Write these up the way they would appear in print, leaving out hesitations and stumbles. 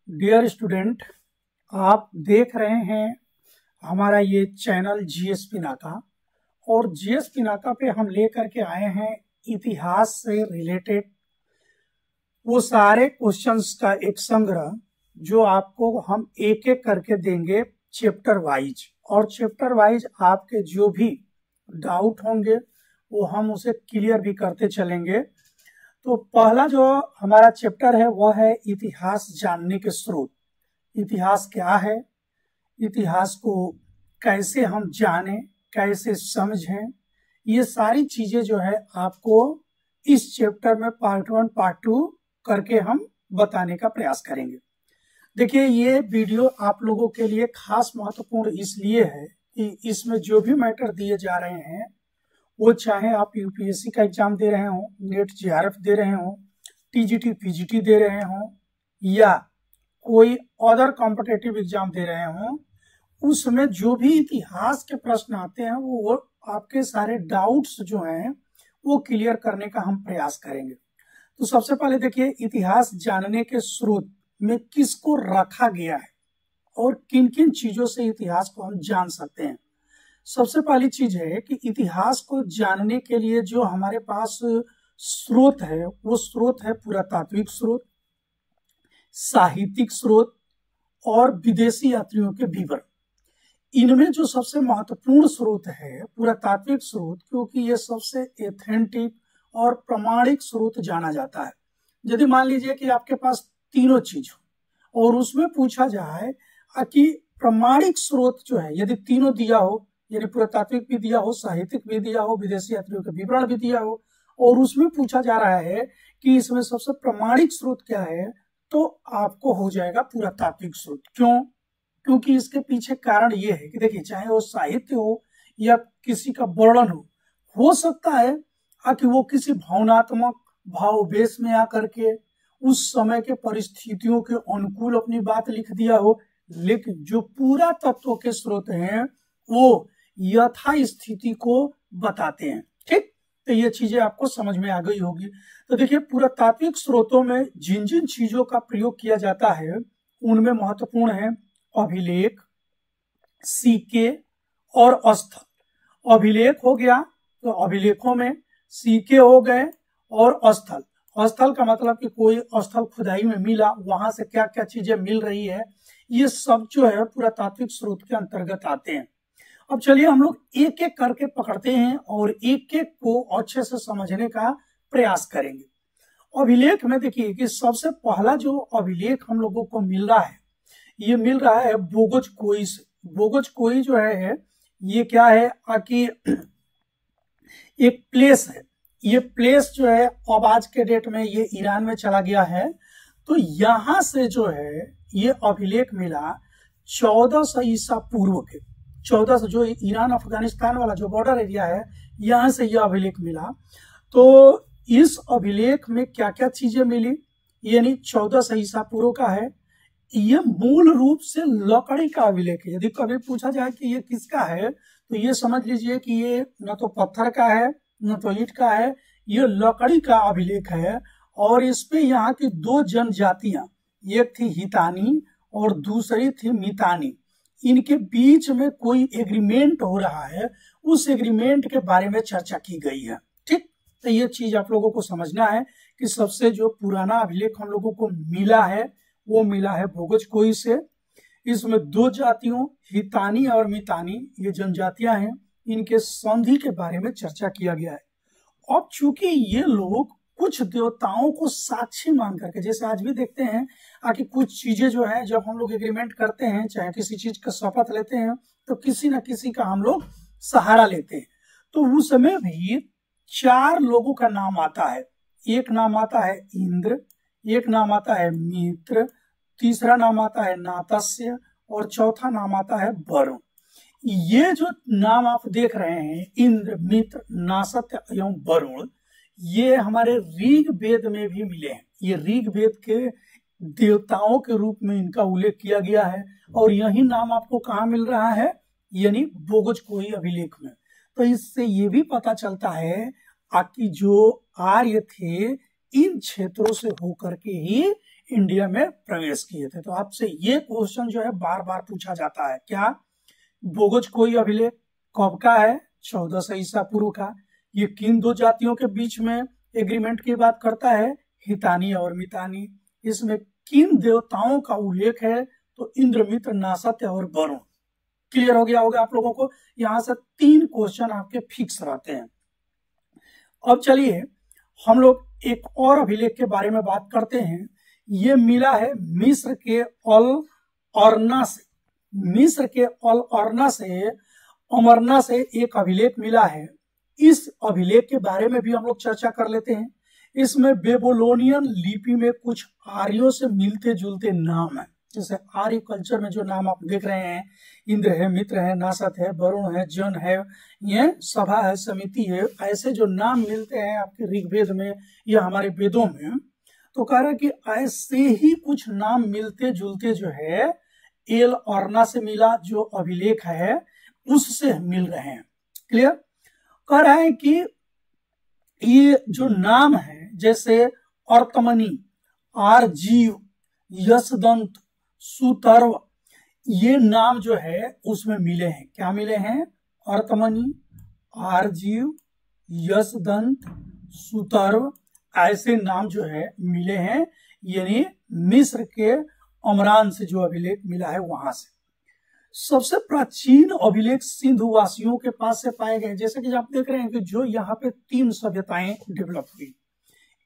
Dear student, आप देख रहे हैं हमारा ये चैनल जीएस पिनाका। और जीएस पिनाका पे हम लेकर के आए हैं इतिहास से रिलेटेड वो सारे क्वेश्चंस का एक संग्रह जो आपको हम एक एक करके देंगे चैप्टर वाइज। और चैप्टर वाइज आपके जो भी डाउट होंगे वो हम उसे क्लियर भी करते चलेंगे। तो पहला जो हमारा चैप्टर है वह है इतिहास जानने के स्रोत। इतिहास क्या है, इतिहास को कैसे हम जानें, कैसे समझें, ये सारी चीजें जो है आपको इस चैप्टर में पार्ट 1 पार्ट 2 करके हम बताने का प्रयास करेंगे। देखिए, ये वीडियो आप लोगों के लिए खास महत्वपूर्ण इसलिए है कि इसमें जो भी मैटर दिए जा रहे हैं वो चाहे आप यूपीएससी का एग्जाम दे रहे हो, नेट जेआरएफ दे रहे हो, टीजीटी पीजीटी दे रहे हो या कोई अदर कॉम्पिटिटिव एग्जाम दे रहे हो, उसमें जो भी इतिहास के प्रश्न आते हैं वो आपके सारे डाउट्स जो हैं वो क्लियर करने का हम प्रयास करेंगे। तो सबसे पहले देखिए, इतिहास जानने के स्रोत में किसको रखा गया है और किन किन चीजों से इतिहास को हम जान सकते हैं। सबसे पहली चीज है कि इतिहास को जानने के लिए जो हमारे पास स्रोत है वो स्रोत है पुरातात्विक स्रोत, साहित्यिक स्रोत और विदेशी यात्रियों के विवरण। इनमें जो सबसे महत्वपूर्ण स्रोत है पुरातात्विक स्रोत, क्योंकि ये सबसे एथेंटिक और प्रमाणिक स्रोत जाना जाता है। यदि मान लीजिए कि आपके पास तीनों चीज हो और उसमें पूछा जाए कि प्रमाणिक स्रोत जो है, यदि तीनों दिया हो, यानी पुरातात्विक भी दिया हो, साहित्यिक भी दिया हो, विदेशी यात्रियों के विवरण भी दिया हो, और उसमें पूछा जा रहा है कि इसमें सबसे प्रमाणिक स्रोत क्या है, तो आपको हो जाएगा पुरातात्विक स्रोत। क्यों? क्योंकि इसके पीछे कारण ये है कि देखिए, चाहे वो साहित्य हो या किसी का वर्णन हो सकता है कि वो किसी भावनात्मक भाववेश में आकर के उस समय के परिस्थितियों के अनुकूल अपनी बात लिख दिया हो, लेकिन जो पूरा तत्व के स्रोत हैं वो यथा स्थिति को बताते हैं। ठीक, तो ये चीजें आपको समझ में आ गई होगी। तो देखिए, पुरातात्विक स्रोतों में जिन जिन चीजों का प्रयोग किया जाता है उनमें महत्वपूर्ण है अभिलेख, सिक्के और स्थल। अभिलेख हो गया तो अभिलेखों में सिक्के हो गए और स्थल। स्थल का मतलब कि कोई स्थल खुदाई में मिला, वहां से क्या क्या चीजें मिल रही है, ये सब जो है पुरातात्विक स्रोत के अंतर्गत आते हैं। अब चलिए हम लोग एक एक करके पकड़ते हैं और एक एक को अच्छे से समझने का प्रयास करेंगे। अभिलेख में देखिए कि सबसे पहला जो अभिलेख हम लोगों को मिल रहा है ये मिल रहा है बोगोज कोई से। बोगोज कोई जो है ये क्या है कि एक प्लेस है। ये प्लेस जो है अब आज के डेट में ये ईरान में चला गया है। तो यहां से जो है ये अभिलेख मिला 1400 ईसा पूर्व के, 1400 जो ईरान अफगानिस्तान वाला जो बॉर्डर एरिया है यहां से यह अभिलेख मिला। तो इस अभिलेख में क्या क्या चीजें मिली, यानी 1400 ईसा पूर्व का है। ये मूल रूप से लकड़ी का अभिलेख है। यदि कभी पूछा जाए कि ये किसका है तो ये समझ लीजिए कि ये न तो पत्थर का है न तो ईंट का है, ये लकड़ी का अभिलेख है। और इस पे यहाँ की दो जनजातियां, एक थी हितानी और दूसरी थी मितानी, इनके बीच में कोई एग्रीमेंट हो रहा है, उस एग्रीमेंट के बारे में चर्चा की गई है। ठीक, तो ये चीज आप लोगों को समझना है कि सबसे जो पुराना अभिलेख हम लोगों को मिला है वो मिला है बोगोज कोई से। इसमें दो जातियों हितानी और मितानी, ये जनजातियां हैं, इनके संधि के बारे में चर्चा किया गया है। अब चूंकि ये लोग कुछ देवताओं को साक्षी मान करके, जैसे आज भी देखते हैं कि कुछ चीजें जो है जब हम लोग एग्रीमेंट करते हैं, चाहे किसी चीज का शपथ लेते हैं, तो किसी न किसी का हम लोग सहारा लेते हैं। तो उस समय भी 4 लोगों का नाम आता है। एक नाम आता है इंद्र, एक नाम आता है मित्र, तीसरा नाम आता है नातस्य और चौथा नाम आता है वरुण। ये जो नाम आप देख रहे हैं, इंद्र, मित्र, नासत्य एवं वरुण, ये हमारे ऋग वेद में भी मिले हैं। ये ऋग वेद के देवताओं के रूप में इनका उल्लेख किया गया है। और यही नाम आपको कहाँ मिल रहा है, यानी बोगोज कोई अभिलेख में। तो इससे ये भी पता चलता है कि जो आर्य थे इन क्षेत्रों से होकर के ही इंडिया में प्रवेश किए थे। तो आपसे ये क्वेश्चन जो है बार बार पूछा जाता है, क्या बोगज कोई अभिलेख कब का है? 1400 ईसा पूर्व का। ये किन दो जातियों के बीच में एग्रीमेंट की बात करता है? हितानी और मितानी। इसमें किन देवताओं का उल्लेख है? तो इंद्रमित्र, नासत्य और वरुण। क्लियर हो गया होगा आप लोगों को। यहां से 3 क्वेश्चन आपके फिक्स रहते हैं। अब चलिए हम लोग एक और अभिलेख के बारे में बात करते हैं। ये मिला है मिस्र के अल अर्ना से। मिस्र के अल अर्ना से, अमरना से एक अभिलेख मिला है। इस अभिलेख के बारे में भी हम लोग चर्चा कर लेते हैं। इसमें बेबीलोनियन लिपि में कुछ आर्यों से मिलते जुलते नाम है। जैसे आर्य कल्चर में जो नाम आप देख रहे हैं, इंद्र है, मित्र है, नासत है, वरुण है, जन है, ये सभा है, समिति है, ऐसे जो नाम मिलते हैं आपके ऋग्वेद में या हमारे वेदों में, तो कह रहे कि ऐसे ही कुछ नाम मिलते जुलते जो है एल अर्ना से मिला जो अभिलेख है उससे मिल रहे हैं। क्लियर? कह रहे हैं कि ये जो नाम है जैसे अर्तमनी, आरजीव, यशदंत, सुतर्व, ये नाम जो है उसमें मिले हैं। क्या मिले हैं? अर्तमनी, आरजीव, यशदंत, सुतर्व, ऐसे नाम जो है मिले हैं। यानी मिस्र के अमरान से जो अभिलेख मिला है वहां से। सबसे प्राचीन अभिलेख सिंधु वासियों के पास से पाए गए। जैसे कि आप देख रहे हैं कि जो यहाँ पे 3 सभ्यताएं डेवलप हुई।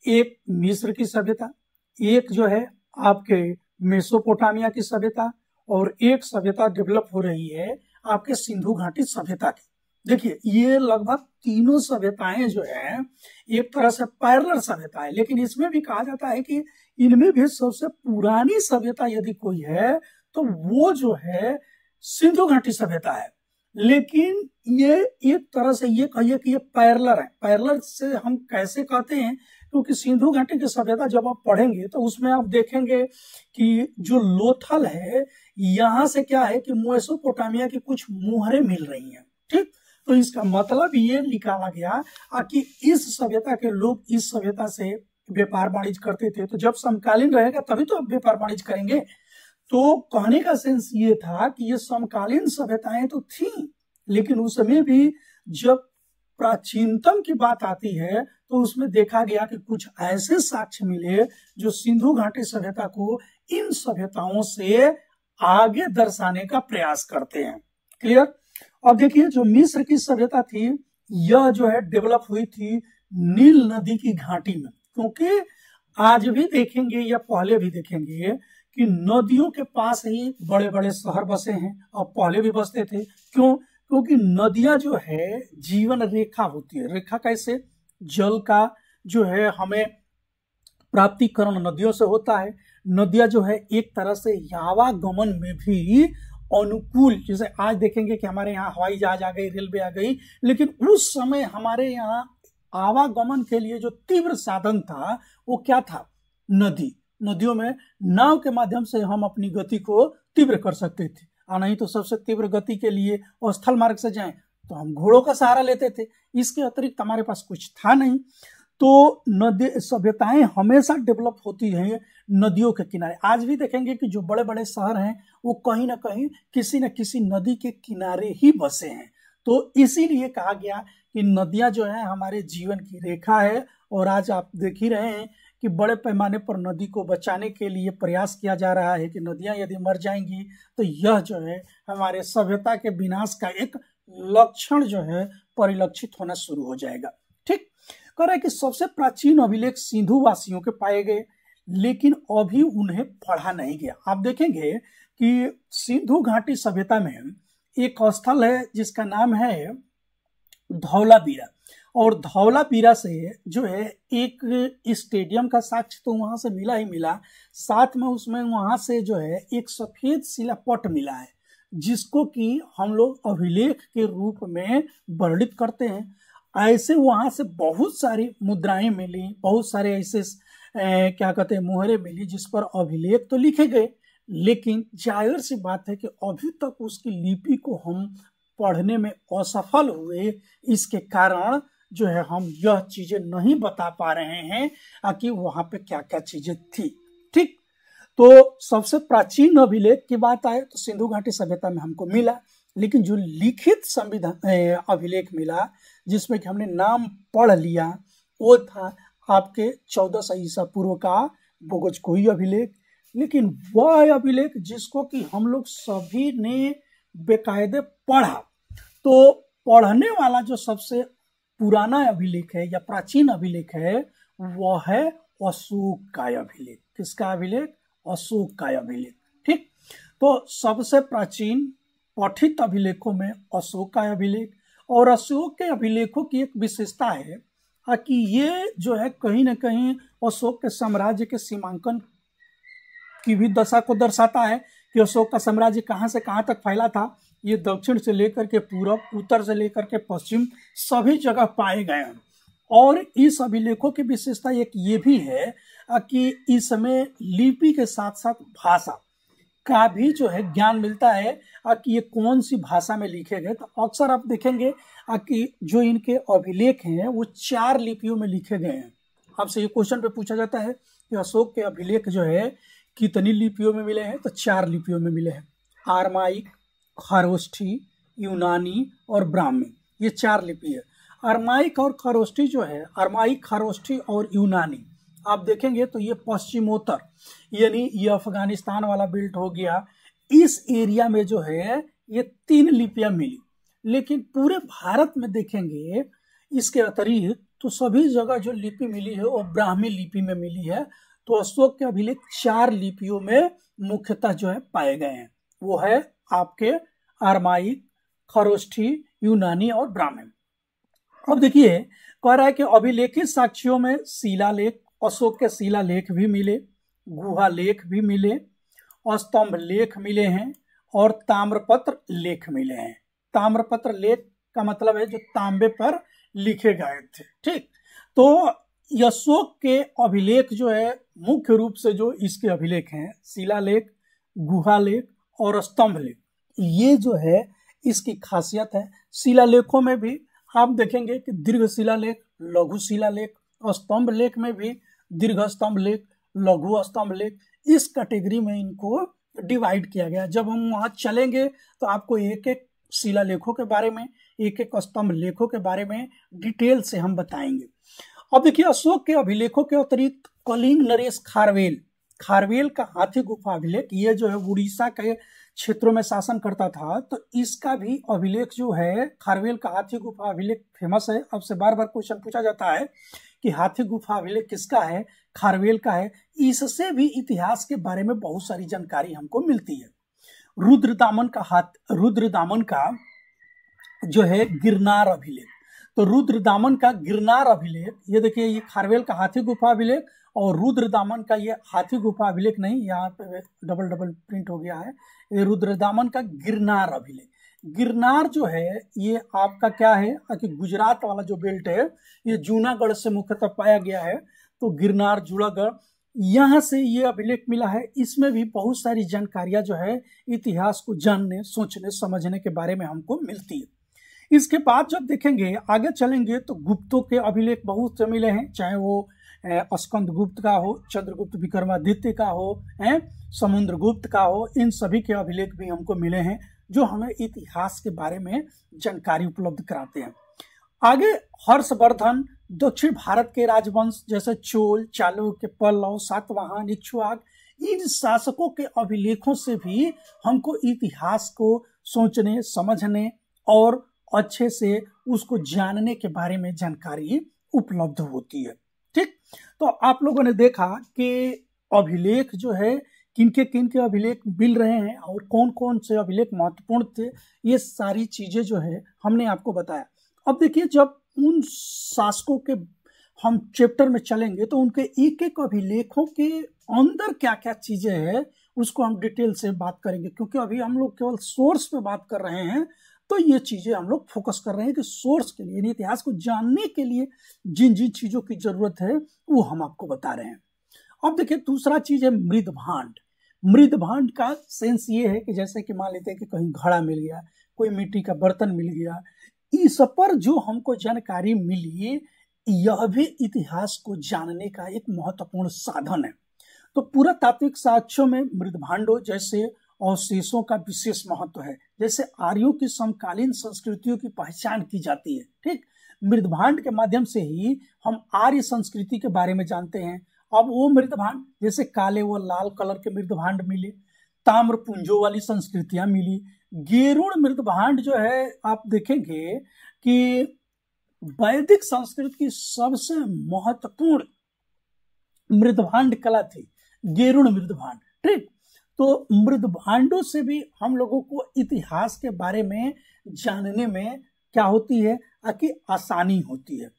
एक मिस्र की सभ्यता, एक जो है आपके मेसोपोटामिया की सभ्यता, और एक सभ्यता डेवलप हो रही है आपके सिंधु घाटी सभ्यता की। देखिए ये लगभग तीनों सभ्यताएं जो है एक तरह से पैरेलल सभ्यता है, लेकिन इसमें भी कहा जाता है कि इनमें भी सबसे पुरानी सभ्यता यदि कोई है तो वो जो है सिंधु घाटी सभ्यता है। लेकिन ये एक तरह से ये कहिए कि ये पैरेलल है। पैरेलल से हम कैसे कहते हैं? क्योंकि सिंधु घाटी की सभ्यता जब आप पढ़ेंगे तो उसमें आप देखेंगे कि जो लोथल है यहाँ से क्या है कि मेसोपोटामिया की कुछ मुहरें मिल रही हैं। ठीक, तो इसका मतलब ये निकाला गया कि इस सभ्यता के लोग इस सभ्यता से व्यापार वाणिज्य करते थे। तो जब समकालीन रहेगा तभी तो आप व्यापार वाणिज्य करेंगे। तो कहने का सेंस ये था कि ये समकालीन सभ्यताएं तो थी, लेकिन उसमें भी जब प्राचीनतम की बात आती है तो उसमें देखा गया कि कुछ ऐसे साक्ष्य मिले जो सिंधु घाटी सभ्यता को इन सभ्यताओं से आगे दर्शाने का प्रयास करते हैं। क्लियर? अब देखिए जो मिस्र की सभ्यता थी यह जो है डेवलप हुई थी नील नदी की घाटी में। क्योंकि आज भी देखेंगे या पहले भी देखेंगे कि नदियों के पास ही बड़े बड़े शहर बसे हैं, और पहले भी बसते थे। क्यों? क्योंकि नदियां जो है जीवन रेखा होती है। रेखा कैसे? जल का जो है हमें प्राप्तिकरण नदियों से होता है। नदियां जो है एक तरह से आवागमन में भी अनुकूल, जैसे आज देखेंगे कि हमारे यहाँ हवाई जहाज आ गई, रेलवे आ गई, लेकिन उस समय हमारे यहाँ आवागमन के लिए जो तीव्र साधन था वो क्या था? नदी। नदियों में नाव के माध्यम से हम अपनी गति को तीव्र कर सकते थे, और नहीं तो सबसे तीव्र गति के लिए और स्थल मार्ग से जाएं तो हम घोड़ों का सहारा लेते थे। इसके अतिरिक्त हमारे पास कुछ था नहीं। तो नदी सभ्यताएं हमेशा डेवलप होती हैं नदियों के किनारे। आज भी देखेंगे कि जो बड़े बड़े शहर हैं वो कहीं ना कहीं किसी न किसी नदी के किनारे ही बसे हैं। तो इसीलिए कहा गया कि नदियां जो है हमारे जीवन की रेखा है। और आज आप देख ही रहे हैं कि बड़े पैमाने पर नदी को बचाने के लिए प्रयास किया जा रहा है कि नदियां यदि मर जाएंगी तो यह जो है हमारे सभ्यता के विनाश का एक लक्षण जो है परिलक्षित होना शुरू हो जाएगा। ठीक, कह रहा है कि सबसे प्राचीन अभिलेख सिंधु वासियों के पाए गए, लेकिन अभी उन्हें पढ़ा नहीं गया। आप देखेंगे कि सिंधु घाटी सभ्यता में एक स्थल है जिसका नाम है धौलावीरा, और धौलावीरा से जो है एक स्टेडियम का साक्ष्य तो वहां से मिला ही मिला, साथ में उसमें वहां से जो है एक सफेद शिलापट मिला है जिसको कि हम लोग अभिलेख के रूप में वर्णित करते हैं। ऐसे वहां से बहुत सारी मुद्राएं मिली, बहुत सारे ऐसे क्या कहते हैं मुहरे मिली जिस पर अभिलेख तो लिखे गए, लेकिन जाहिर सी बात है कि अभी तक उसकी लिपि को हम पढ़ने में असफल हुए। इसके कारण जो है हम यह चीजें नहीं बता पा रहे हैं कि वहां पे क्या क्या चीजें थी। ठीक, तो सबसे प्राचीन अभिलेख की बात आए तो सिंधु घाटी सभ्यता में हमको मिला, लेकिन जो लिखित संविधान अभिलेख मिला जिसमें कि हमने नाम पढ़ लिया वो था आपके 1400 ईसा पूर्व का बोगोजकोई अभिलेख। लेकिन वह अभिलेख जिसको कि हम लोग सभी ने बेकायदे पढ़ा, तो पढ़ने वाला जो सबसे पुराना अभिलेख है या प्राचीन अभिलेख है वह है अशोक का अभिलेख। किसका अभिलेख? अशोक का अभिलेख। ठीक, तो सबसे प्राचीन पठित अभिलेखों में अशोक का अभिलेख, और अशोक के अभिलेखों की एक विशेषता है कि ये जो है कहीं ना कहीं अशोक के साम्राज्य के सीमांकन की भी दशा को दर्शाता है कि अशोक का साम्राज्य कहाँ से कहाँ तक फैला था। ये दक्षिण से लेकर के पूरब, उत्तर से लेकर के पश्चिम सभी जगह पाए गए हैं। और इस अभिलेखों की विशेषता एक ये भी है कि इसमें लिपि के साथ साथ भाषा का भी जो है ज्ञान मिलता है कि ये कौन सी भाषा में लिखे गए। तो अक्सर आप देखेंगे कि जो इनके अभिलेख हैं वो 4 लिपियों में लिखे गए हैं। आपसे ये क्वेश्चन पे पूछा जाता है कि अशोक के अभिलेख जो है कितनी लिपियों में मिले हैं, तो 4 लिपियों में मिले हैं। आरमाइक, खरोष्ठी, यूनानी और ब्राह्मी, ये 4 लिपि है। अरमाइक और खरोष्ठी जो है, अरमाइक, खरोष्ठी और यूनानी आप देखेंगे तो ये पश्चिमोत्तर यानी ये अफगानिस्तान वाला बेल्ट हो गया, इस एरिया में जो है ये 3 लिपियां मिली। लेकिन पूरे भारत में देखेंगे इसके अतिरिक्त तो सभी जगह जो लिपि मिली है वो ब्राह्मी लिपि में मिली है। तो अशोक के अभिलेख 4 लिपियों में मुख्यतः जो है पाए गए हैं, वो है आपके अरमाइक, खरोष्ठी, यूनानी और ब्राह्मी। अब देखिए कह रहा है कि अभिलेखित साक्ष्यों में शिलालेख, अशोक के शिलालेख भी मिले, गुहा लेख भी मिले, स्तंभ लेख मिले हैं और ताम्रपत्र लेख मिले हैं। ताम्रपत्र लेख का मतलब है जो तांबे पर लिखे गए थे। ठीक, तो अशोक के अभिलेख जो है मुख्य रूप से जो इसके अभिलेख हैं शिलालेख, गुहा लेख और स्तंभ लेख, ये जो है इसकी खासियत है। शिलालेखों में भी आप देखेंगे कि दीर्घ शिलालेख, लघु शिलालेख, स्तंभ लेख में भी दीर्घ स्तंभ लेख, लघु स्तंभ लेख, इस कैटेगरी में इनको डिवाइड किया गया। जब हम वहां चलेंगे तो आपको एक एक शिलालेखों के बारे में, एक एक स्तंभ लेखों के बारे में डिटेल से हम बताएंगे। अब देखिए अशोक के अभिलेखों के अतिरिक्त कलिंग नरेश खारवेल का हाथी गुफा अभिलेख, ये जो है उड़ीसा के क्षेत्रों में शासन करता था, तो इसका भी अभिलेख जो है खारवेल का हाथी गुफा अभिलेख फेमस है। अब से बार बार क्वेश्चन पूछा जाता है कि हाथी गुफा अभिलेख किसका है? खारवेल का है। इससे भी इतिहास के बारे में बहुत सारी जानकारी हमको मिलती है। रुद्रदामन का जो है गिरनार अभिलेख, तो रुद्रदामन का गिरनार अभिलेख, ये देखिए ये खारवेल का हाथी गुफा अभिलेख और रुद्रदामन का ये हाथी गुफा अभिलेख नहीं, यहाँ पे डबल प्रिंट हो गया है, ये रुद्रदामन का गिरनार अभिलेख। गिरनार जो है ये आपका क्या है कि गुजरात वाला जो बेल्ट है ये जूनागढ़ से मुख्यतः पाया गया है। तो गिरनार, जूनागढ़, यहाँ से ये अभिलेख मिला है। इसमें भी बहुत सारी जानकारियां जो है इतिहास को जानने, सोचने, समझने के बारे में हमको मिलती है। इसके बाद जब देखेंगे आगे चलेंगे तो गुप्तों के अभिलेख बहुत से मिले हैं, चाहे वो स्कंद गुप्त का हो, चंद्रगुप्त विक्रमादित्य का हो, समुद्रगुप्त का हो, इन सभी के अभिलेख भी हमको मिले हैं जो हमें इतिहास के बारे में जानकारी उपलब्ध कराते हैं। आगे हर्षवर्धन, दक्षिण भारत के राजवंश जैसे चोल, चालुक्य, पल्लव, सातवाहन, इक्ष्वाक, इन शासकों के अभिलेखों से भी हमको इतिहास को सोचने, समझने और अच्छे से उसको जानने के बारे में जानकारी उपलब्ध होती है। ठीक, तो आप लोगों ने देखा कि अभिलेख जो है किनके किनके अभिलेख मिल रहे हैं और कौन कौन से अभिलेख महत्वपूर्ण थे, ये सारी चीजें जो है हमने आपको बताया। अब देखिए जब उन शासकों के हम चैप्टर में चलेंगे तो उनके एक एक अभिलेखों के अंदर क्या क्या चीजें हैं उसको हम डिटेल से बात करेंगे, क्योंकि अभी हम लोग केवल सोर्स पे बात कर रहे हैं। तो ये चीजें हम लोग फोकस कर रहे हैं कि सोर्स के लिए, इतिहास को जानने के लिए जिन जिन चीजों की जरूरत है वो हम आपको बता रहे हैं। अब देखिए दूसरा चीज है मृदभांड। मृदभांड का सेंस ये है कि जैसे कि मान लेते हैं कि कहीं घड़ा मिल गया, कोई मिट्टी का बर्तन मिल गया, इस पर जो हमको जानकारी मिली, यह भी इतिहास को जानने का एक महत्वपूर्ण साधन है। तो पुरातात्विक साक्ष्यों में मृदभांडों जैसे अवशेषों का विशेष महत्व है। जैसे आर्यों की समकालीन संस्कृतियों की पहचान की जाती है। ठीक, मृदभांड के माध्यम से ही हम आर्य संस्कृति के बारे में जानते हैं। अब वो मृदभांड जैसे काले व लाल कलर के मृदभांड मिले, ताम्र पुंजों वाली संस्कृतियां मिली। गेरुड़ मृदभांड जो है आप देखेंगे कि वैदिक संस्कृत की सबसे महत्वपूर्ण मृदभांड कला थी, गेरुड़ मृदभांड। ठीक, तो मृदभांडों से भी हम लोगों को इतिहास के बारे में जानने में क्या होती है कि आसानी होती है।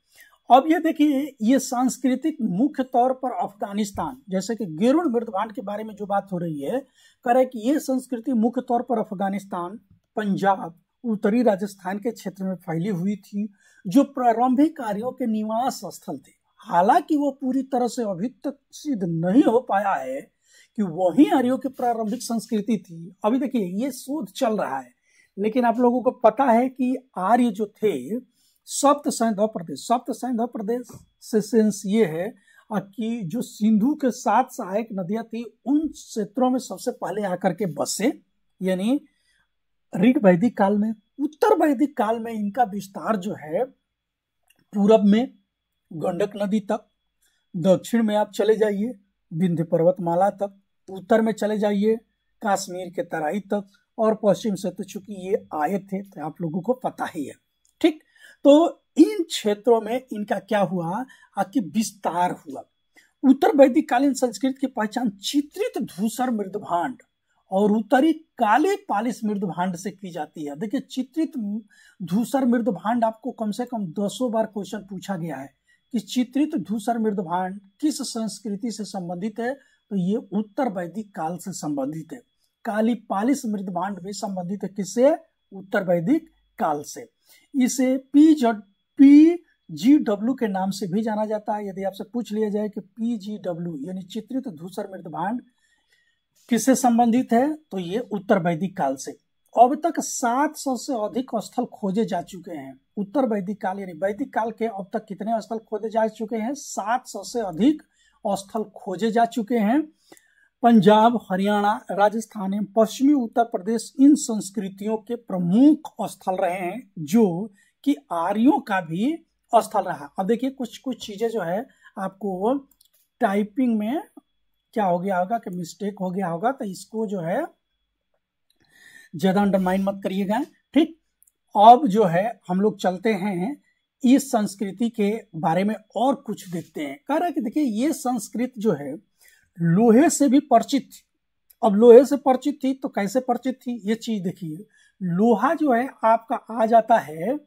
अब ये देखिए, ये सांस्कृतिक मुख्य तौर पर अफगानिस्तान, जैसे कि गेरुड़ मृदभांड के बारे में जो बात हो रही है, कह रहे कि ये संस्कृति मुख्य तौर पर अफगानिस्तान, पंजाब, उत्तरी राजस्थान के क्षेत्र में फैली हुई थी, जो प्रारंभिक आर्यों के निवास स्थल थे। हालांकि वो पूरी तरह से अभी तक सिद्ध नहीं हो पाया है कि वही आर्यों की प्रारंभिक संस्कृति थी। अभी देखिए, ये शोध चल रहा है, लेकिन आप लोगों को पता है कि आर्य जो थे सप्त सैंधव प्रदेश से सेंस ये है कि जो सिंधु के 7 सहायक नदियां थी, उन क्षेत्रों में सबसे पहले आकर के बसे। यानी ऋग वैदिक काल में, उत्तर वैदिक काल में इनका विस्तार जो है पूरब में गंडक नदी तक, दक्षिण में आप चले जाइए विंध्य पर्वतमाला तक, उत्तर में चले जाइए कश्मीर के तराई तक, और पश्चिम से तो चूंकि ये आए थे तो आप लोगों को पता ही है। ठीक, तो इन क्षेत्रों में इनका क्या हुआ कि विस्तार हुआ। उत्तर वैदिक कालीन संस्कृत की पहचान चित्रित धूसर मृदभांड और उत्तरी काले पालिश मृदभांड से की जाती है। देखिए, चित्रित धूसर मृदभांड आपको कम से कम 10 बार क्वेश्चन पूछा गया है कि चित्रित धूसर मृदभांड किस संस्कृति से संबंधित है, तो ये उत्तर वैदिक काल से संबंधित है। काली पालिश मृदभांड भी संबंधित है किससे? उत्तर वैदिक काल से। इसे PGW के नाम से भी जाना जाता है। यदि आपसे पूछ लिया जाए कि PGW यानी चित्रित धूसर मृदभांड किससे संबंधित है, तो ये उत्तर वैदिक काल से। अब तक 700 से अधिक स्थल खोजे जा चुके हैं। उत्तर वैदिक काल यानी वैदिक काल के अब तक कितने स्थल खोजे जा चुके हैं? 700 से अधिक स्थल खोजे जा चुके हैं। पंजाब, हरियाणा, राजस्थान एवं पश्चिमी उत्तर प्रदेश इन संस्कृतियों के प्रमुख स्थल रहे हैं, जो कि आर्यों का भी स्थल रहा। अब देखिए, कुछ चीजें जो है आपको टाइपिंग में क्या हो गया होगा कि मिस्टेक हो गया होगा, तो इसको जो है ज्यादा अंडरमाइन मत करिएगा। ठीक, अब जो है हम लोग चलते हैं इस संस्कृति के बारे में और कुछ देखते हैं। कह रहा है कि देखिए, ये संस्कृति जो है लोहे से भी परिचित थी। अब लोहे से परिचित थी तो कैसे परिचित थी, ये चीज देखिए। लोहा जो है आपका आ जाता है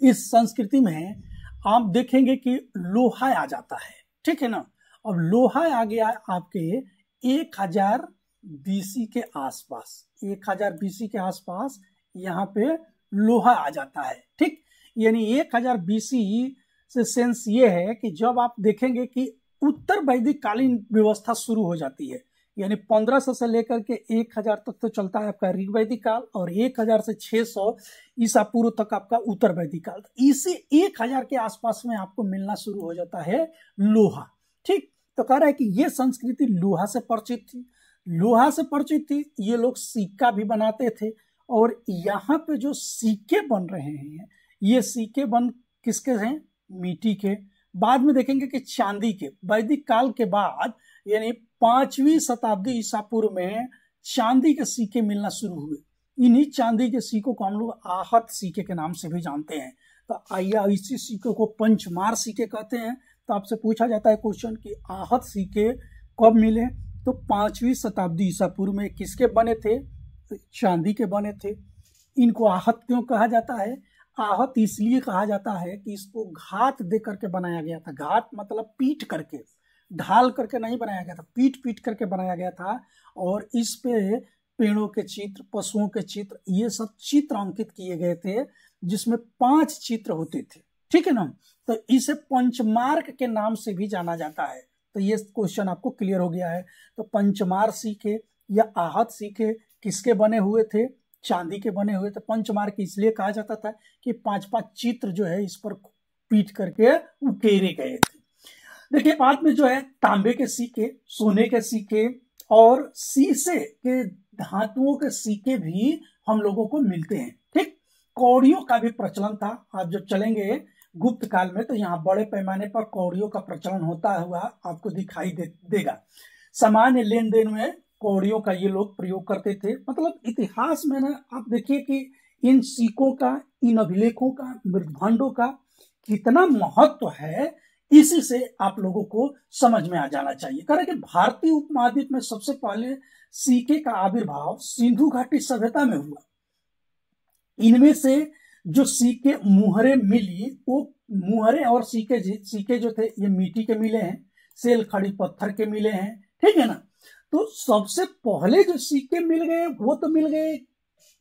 इस संस्कृति में, आप देखेंगे कि लोहा आ जाता है। ठीक है ना। अब लोहा आ गया आपके 1000 BC के आसपास, 1000 BC के आसपास यहाँ पे लोहा आ जाता है। ठीक, यानी 1000 BC से सेंस ये है कि जब आप देखेंगे कि उत्तर वैदिक कालीन व्यवस्था शुरू हो जाती है, यानी 1500 से लेकर के 1000 तक तो चलता है आपका ऋग वैदिक काल, और 1000 से 600 ईसा पूर्व तक आपका उत्तर वैदिक काल। इसी 1000 के आसपास में आपको मिलना शुरू हो जाता है लोहा। ठीक, तो कह रहा है कि ये संस्कृति लोहा से परिचित थी। लोहा से परिचित थी, ये लोग सिक्का भी बनाते थे, और यहाँ पे जो सिक्के बन रहे हैं, ये सिक्के बन किसके हैं? मिट्टी के। बाद में देखेंगे कि चांदी के। वैदिक काल के बाद यानी 5वीं शताब्दी ईसा पूर्व में चांदी के सिक्के मिलना शुरू हुए। इन्हीं चांदी के सिक्कों को हम लोग आहत सिक्के के नाम से भी जानते हैं। तो आइए, इसी सिक्के को पंचमार सिक्के कहते हैं। तो आपसे पूछा जाता है क्वेश्चन कि आहत सिक्के कब मिले, तो 5वीं शताब्दी ईसा पूर्व में। किसके बने थे? चांदी के बने थे। इनको आहत क्यों कहा जाता है? आहत इसलिए कहा जाता है कि इसको घात दे करके बनाया गया था। घात मतलब पीट करके, ढाल करके नहीं बनाया गया था, पीट पीट करके बनाया गया था। और इस पे पेड़ों के चित्र, पशुओं के चित्र, ये सब चित्र अंकित किए गए थे, जिसमें 5 चित्र होते थे। ठीक है ना। तो इसे पंचमार्क के नाम से भी जाना जाता है। तो ये क्वेश्चन आपको क्लियर हो गया है। तो पंचमार सिक्के या आहत सिक्के किसके बने हुए थे? चांदी के बने हुए थे। पंचमार्क इसलिए कहा जाता था कि 5-5 चित्र जो है इस पर पीट करके उकेरे गए थे। देखिए बाद में जो है तांबे के सिक्के, सोने के सिक्के और शीशे के धातुओं के सिक्के भी हम लोगों को मिलते हैं। ठीक, कौड़ियों का भी प्रचलन था। आप जब चलेंगे गुप्त काल में तो यहाँ बड़े पैमाने पर कौड़ियों का प्रचलन होता हुआ आपको दिखाई देगा। सामान्य लेन देन में कौड़ियों का ये लोग प्रयोग करते थे। मतलब इतिहास में ना आप देखिए कि इन सिक्कों का, इन अभिलेखों का, मृदभांडों का कितना महत्व है, इसी से आप लोगों को समझ में आ जाना चाहिए। कारण कि भारतीय उपमहाद्वीप में सबसे पहले सिक्के का आविर्भाव सिंधु घाटी सभ्यता में हुआ। इनमें से जो सिक्के मुहरे मिली, वो मुहरे और सिक्के जो थे ये मिट्टी के मिले हैं, सेल खड़ी पत्थर के मिले हैं। ठीक है ना। तो सबसे पहले जो सिक्के मिल गए वो तो मिल गए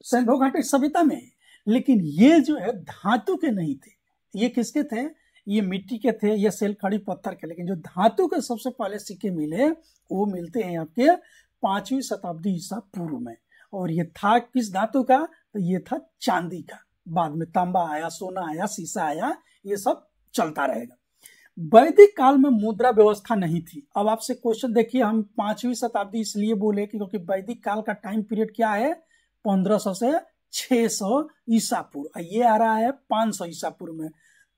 सिंधु घाटी सभ्यता में, लेकिन ये जो है धातु के नहीं थे। ये किसके थे? ये मिट्टी के थे, ये सेल खड़ी पत्थर के। लेकिन जो धातु के सबसे पहले सिक्के मिले वो मिलते हैं आपके 5वीं शताब्दी ईसा पूर्व में। और ये था किस धातु का? तो ये था चांदी का। बाद में तांबा आया, सोना आया, शीशा आया, ये सब चलता रहेगा। वैदिक काल में मुद्रा व्यवस्था नहीं थी। अब आपसे क्वेश्चन देखिए, हम 5वीं शताब्दी इसलिए बोले क्योंकि वैदिक काल का टाइम पीरियड क्या है? 1500 से 600 ईसा पूर्व। ये आ रहा है 500 ईसा पूर्व में।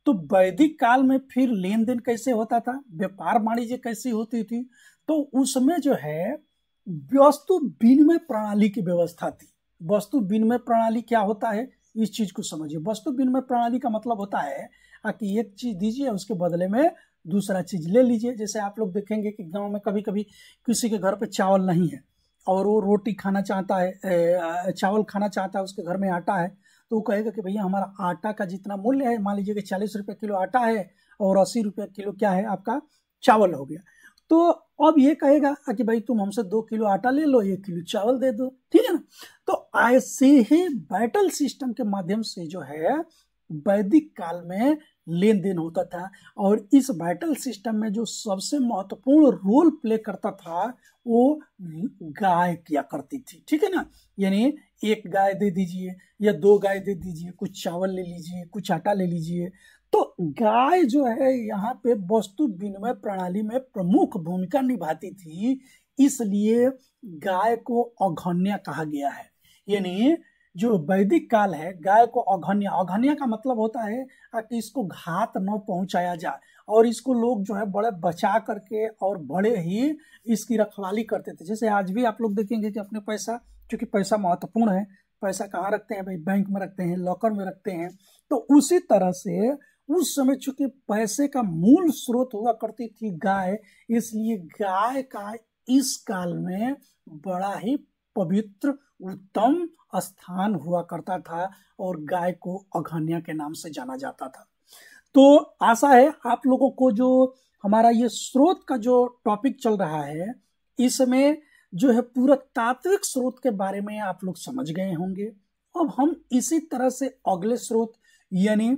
तो वैदिक काल में फिर लेन देन कैसे होता था, व्यापार वाणिज्य कैसी होती थी? तो उसमें जो है वस्तु विनिमय प्रणाली की व्यवस्था थी। वस्तु विनिमय प्रणाली क्या होता है, इस चीज को समझिए। वस्तु विनिमय प्रणाली का मतलब होता है कि एक चीज दीजिए, उसके बदले में दूसरा चीज ले लीजिए। जैसे आप लोग देखेंगे कि गांव में कभी कभी किसी के घर पे चावल नहीं है और वो रोटी खाना चाहता है, चावल खाना चाहता है, उसके घर में आटा है, तो वो कहेगा कि भैया हमारा आटा का जितना मूल्य है, मान लीजिए कि 40 रुपये किलो आटा है और 80 रुपये किलो क्या है आपका चावल हो गया। तो अब ये कहेगा कि भाई तुम हमसे 2 किलो आटा ले लो, 1 किलो चावल दे दो। ठीक है ना। तो ऐसे ही बैटल सिस्टम के माध्यम से जो है वैदिक काल में लेन देन होता था। और इस बैटल सिस्टम में जो सबसे महत्वपूर्ण रोल प्ले करता था वो गाय किया करती थी। ठीक है ना। यानी एक गाय दे दीजिए या 2 गाय दे दीजिए, कुछ चावल ले लीजिए, कुछ आटा ले लीजिए। तो गाय जो है यहाँ पे वस्तु विनिमय प्रणाली में प्रमुख भूमिका निभाती थी, इसलिए गाय को अघन्या कहा गया है। यानी जो वैदिक काल है, गाय को अघन्या, अघन्या का मतलब होता है कि इसको घात न पहुंचाया जाए, और इसको लोग जो है बड़े बचा करके और बड़े ही इसकी रखवाली करते थे। जैसे आज भी आप लोग देखेंगे कि अपने पैसा, क्योंकि पैसा महत्वपूर्ण है, पैसा कहाँ रखते हैं भाई? बैंक में रखते हैं, लॉकर में रखते हैं। तो उसी तरह से उस समय चूंकि पैसे का मूल स्रोत हुआ करती थी गाय, इसलिए गाय का इस काल में बड़ा ही पवित्र उत्तम स्थान हुआ करता था और गाय को अघन्या के नाम से जाना जाता था। तो आशा है आप लोगों को जो हमारा ये स्रोत का जो टॉपिक चल रहा है, इसमें जो है पूरा तात्विक स्रोत के बारे में आप लोग समझ गए होंगे। अब हम इसी तरह से अगले स्रोत यानी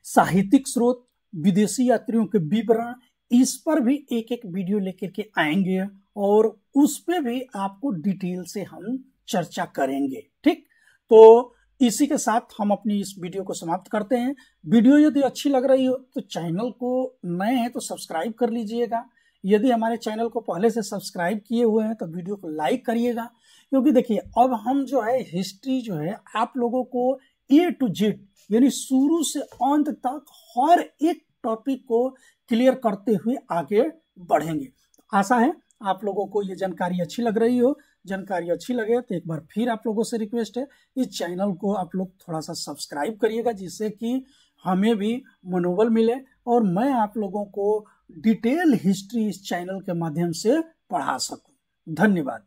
साहित्यिक स्रोत, विदेशी यात्रियों के विवरण, इस पर भी एक एक वीडियो लेकर के आएंगे और उस पे भी आपको डिटेल से हम चर्चा करेंगे। ठीक, तो इसी के साथ हम अपनी इस वीडियो को समाप्त करते हैं। वीडियो यदि अच्छी लग रही हो तो चैनल को नए हैं तो सब्सक्राइब कर लीजिएगा। यदि हमारे चैनल को पहले से सब्सक्राइब किए हुए हैं तो वीडियो को लाइक करिएगा, क्योंकि देखिए अब हम जो है हिस्ट्री जो है आप लोगों को A to Z यानी शुरू से अंत तक हर एक टॉपिक को क्लियर करते हुए आगे बढ़ेंगे। आशा है आप लोगों को ये जानकारी अच्छी लग रही हो। जानकारी अच्छी लगे तो एक बार फिर आप लोगों से रिक्वेस्ट है, इस चैनल को आप लोग थोड़ा सा सब्सक्राइब करिएगा, जिससे कि हमें भी मनोबल मिले और मैं आप लोगों को डिटेल हिस्ट्री इस चैनल के माध्यम से पढ़ा सकूं। धन्यवाद।